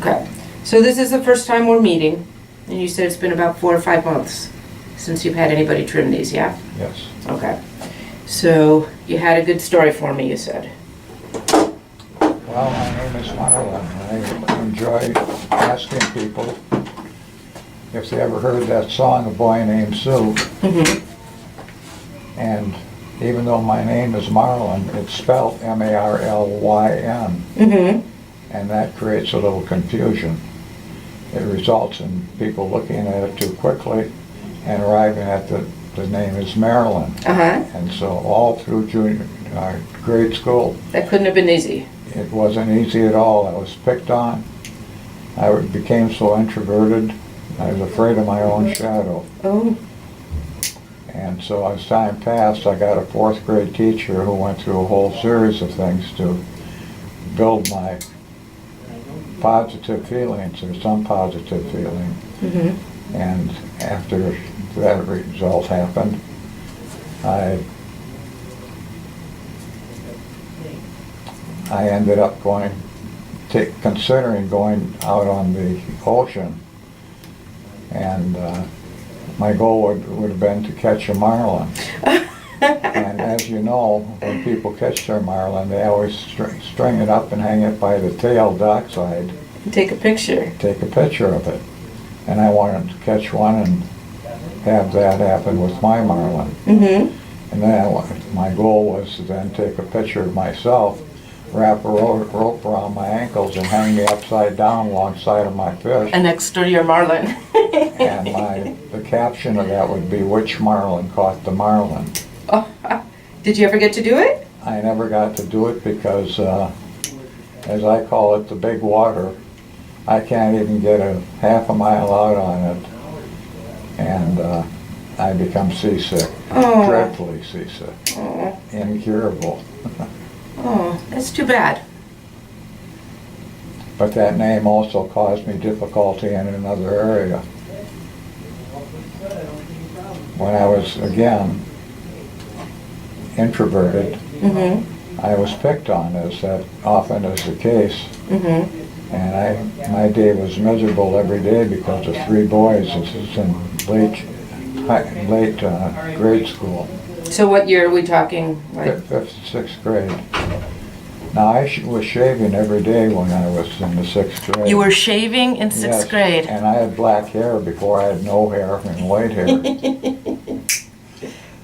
Okay, so this is the first time we're meeting, and you said it's been about 4 or 5 months since you've had anybody trim these, yeah? Yes. Okay. So you had a good story for me, you said. Well, my name is Marlon. I enjoy asking people if they ever heard that song, A Boy Named Sue. Mm-hmm. And even though my name is Marlon, it's spelled M-A-R-L-Y-N. Mm-hmm. And that creates a little confusion. It results in people looking at it too quickly and arriving at the name is Marilyn. Uh-huh. And so all through grade school, That couldn't have been easy. it wasn't easy at all. I was picked on. I became so introverted. I was afraid of my own shadow. Oh. And so as time passed, I got a 4th grade teacher who went through a whole series of things to build my positive feelings, or some positive feeling. Mm-hmm. And after that result happened, I ended up considering going out on the ocean, and my goal would have been to catch a marlin. And as you know, when people catch their marlin, they always string it up and hang it by the tail dockside. Take a picture. Take a picture of it. And I wanted to catch one and have that happen with my marlin. Mm-hmm. And then my goal was to then take a picture of myself, wrap a rope around my ankles and hang me upside down alongside of my fish. And next to your marlin. And the caption of that would be, "Which marlin caught the marlin?" Oh, did you ever get to do it? I never got to do it because, as I call it, the big water, I can't even get a half a mile out on it. And I become seasick, Oh. dreadfully seasick, Oh, incurable. oh, that's too bad. But that name also caused me difficulty in another area. When I was, again, introverted, Mm-hmm. I was picked on, as that often is the case. Mm-hmm. And my day was miserable every day because of 3 boys. This is in late grade school. So what year are we talking? Like, 5th, 6th grade. Now I was shaving every day when I was in the 6th grade. you were shaving in 6th Yes, grade. and I had black hair before I had no hair and white hair.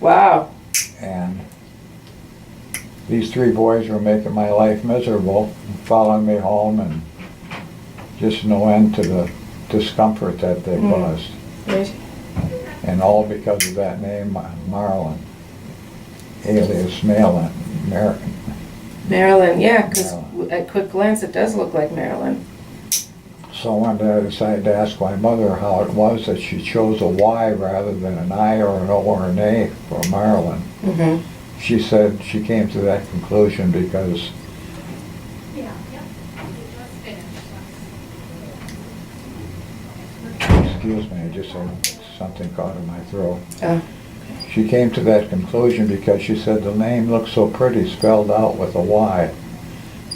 Wow. And these 3 boys were making my life miserable, following me home, and just no end to the discomfort that they caused. Right. And all because of that name, Marlin, alias Marilyn. Marilyn, yeah, because at quick glance it does look like Marilyn. So one day I decided to ask my mother how it was that she chose a Y rather than an I or an O or an A for Marilyn. Mm-hmm. She said she came to that conclusion because excuse me, I just had something caught in my throat. She came to that conclusion because she said the name looked so pretty spelled out with a Y.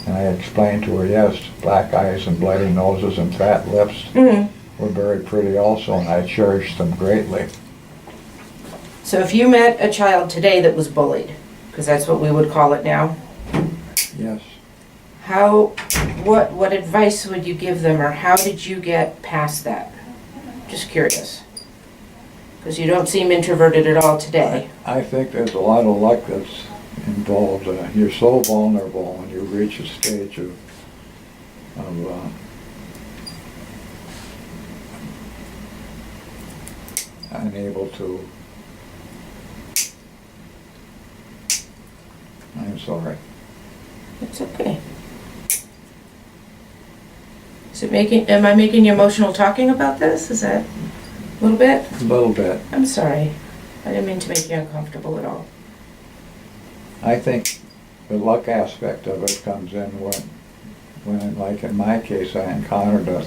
And I explained to her, yes, black eyes and bloody noses and fat lips Mm-hmm. were very pretty also, and I cherished them greatly. So if you met a child today that was bullied, because that's what we would call it now, Yes. what advice would you give them, or how did you get past that? Just curious. Because you don't seem introverted at all today. I think there's a lot of luck that's involved. You're so vulnerable when you reach a stage of unable to. I'm sorry. It's okay. Am I making you emotional talking about this? Is that a little bit? A little bit. I'm sorry. I didn't mean to make you uncomfortable at all. I think the luck aspect of it comes in when like in my case, I encountered a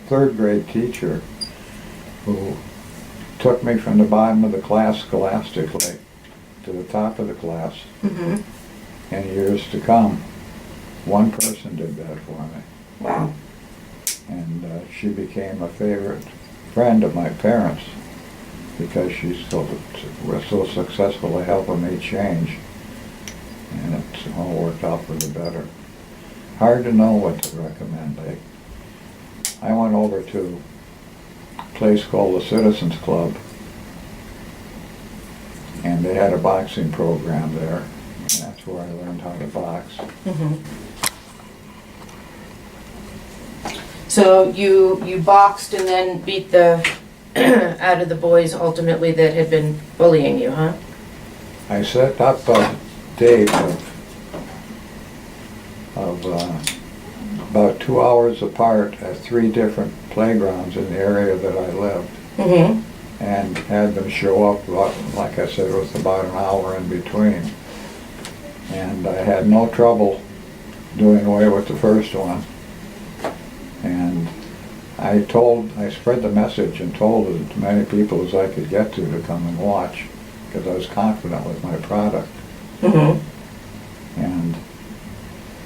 3rd grade teacher who took me from the bottom of the class scholastically to the top of the class. Mm-hmm. In years to come. One person did that for me. Wow. And she became a favorite friend of my parents because she was so successful at helping me change. And it all worked out for the better. Hard to know what to recommend. I went over to a place called the Citizens Club, and they had a boxing program there. And that's where I learned how to box. Mm-hmm. So you boxed and then beat the out of the boys ultimately that had been bullying you, huh? I set up a date of about 2 hours apart at 3 different playgrounds in the area that I lived. Mm-hmm. And had them show up, like I said, it was about an hour in between. And I had no trouble doing away with the first one. And I spread the message and told as many people as I could get to come and watch, because I was confident with my product. Mm-hmm. And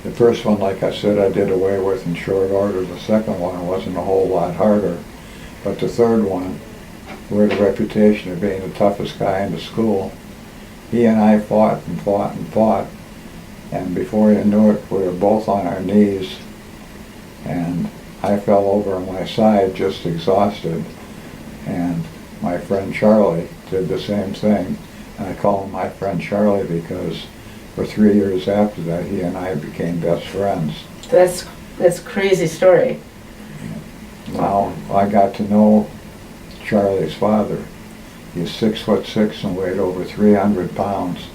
the first one, like I said, I did away with in short order. The second one wasn't a whole lot harder. But the third one, who had a reputation of being the toughest guy in the school, he and I fought and fought and fought. And before you knew it, we were both on our knees. And I fell over on my side, just exhausted. And my friend Charlie did the same thing. And I call him my friend Charlie because for 3 years after that, he and I became best friends. That's a crazy story. Now, I got to know Charlie's father. He's 6'6" and weighed over 300 pounds.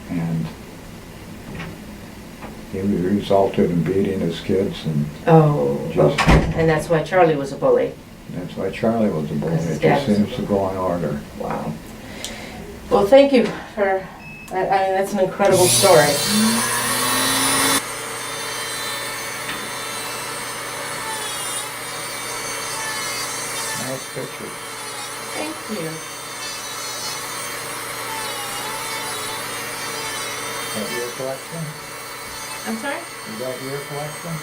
And he resulted in beating his kids, and and that's why Charlie was a bully. that's why Charlie was a bully. His It dad just was a seems to go in order. Wow. Well, thank you for, I mean, that's an incredible story. Nice picture. Thank you. Is that your collection? I'm sorry? Is that your collection?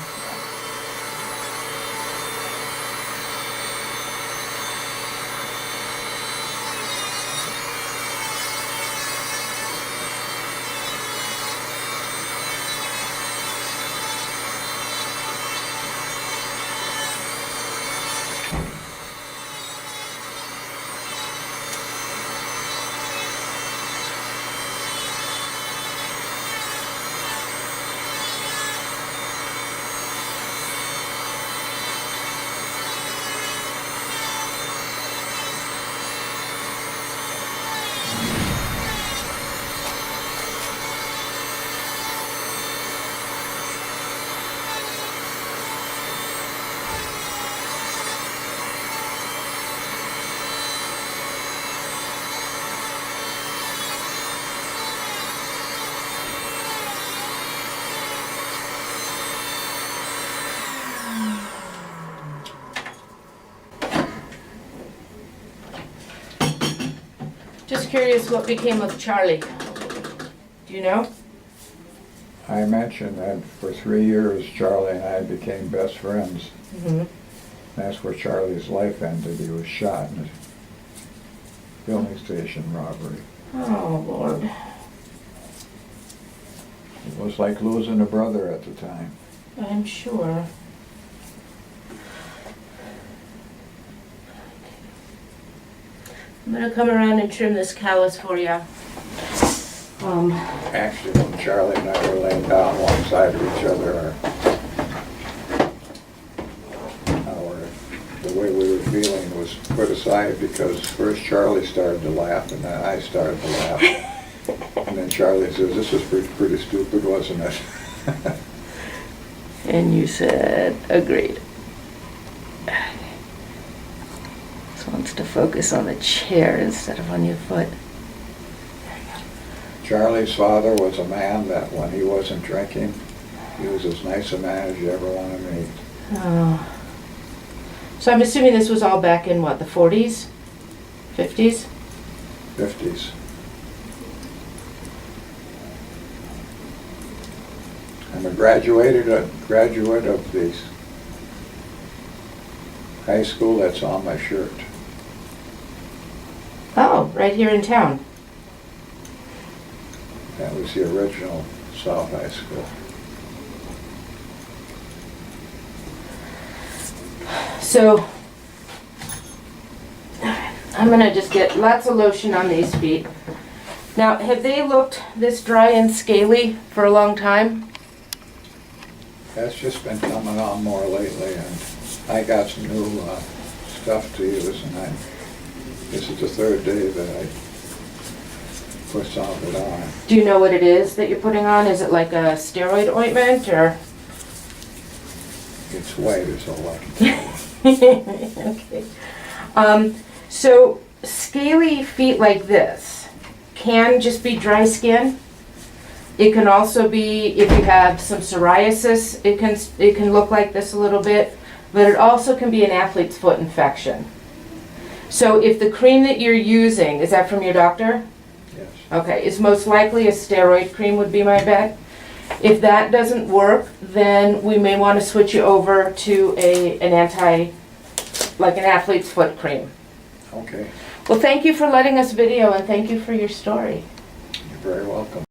Just curious what became of Charlie. Do you know? I mentioned that for 3 years, Charlie and I became best friends. Mm-hmm. That's where Charlie's life ended. He was shot in a filling station robbery. Oh, Lord. It was like losing a brother at the time. I'm sure. I'm gonna come around and trim this callus for you. Actually, when Charlie and I were laying down alongside of each other, the way we were feeling was put aside because first Charlie started to laugh and then I started to laugh. And then Charlie says, "This was pretty stupid, wasn't it?" And you said, agreed. This wants to focus on the chair instead of on your foot. Charlie's father was a man that when he wasn't drinking, he was as nice a man as you ever want to meet. Oh. So I'm assuming this was all back in what, the 40s? 50s? 50s. I'm a graduate of the high school that's on my shirt. Oh, right here in town. That was the original South High School. So, I'm gonna just get lots of lotion on these feet. Now, have they looked this dry and scaly for a long time? That's just been coming on more lately, and I got some new stuff to use, and this is the third day that I put some of it on. Do you know what it is that you're putting on? Is it like a steroid ointment, or? It's white is all I can tell you. Okay. So scaly feet like this can just be dry skin. It can also be, if you have some psoriasis, it can look like this a little bit, but it also can be an athlete's foot infection. So if the cream that you're using, is that from your doctor? Yes. Okay, it's most likely a steroid cream would be my bet. If that doesn't work, then we may want to switch you over to an athlete's foot cream. Okay. Well, thank you for letting us video, and thank you for your story. You're very welcome.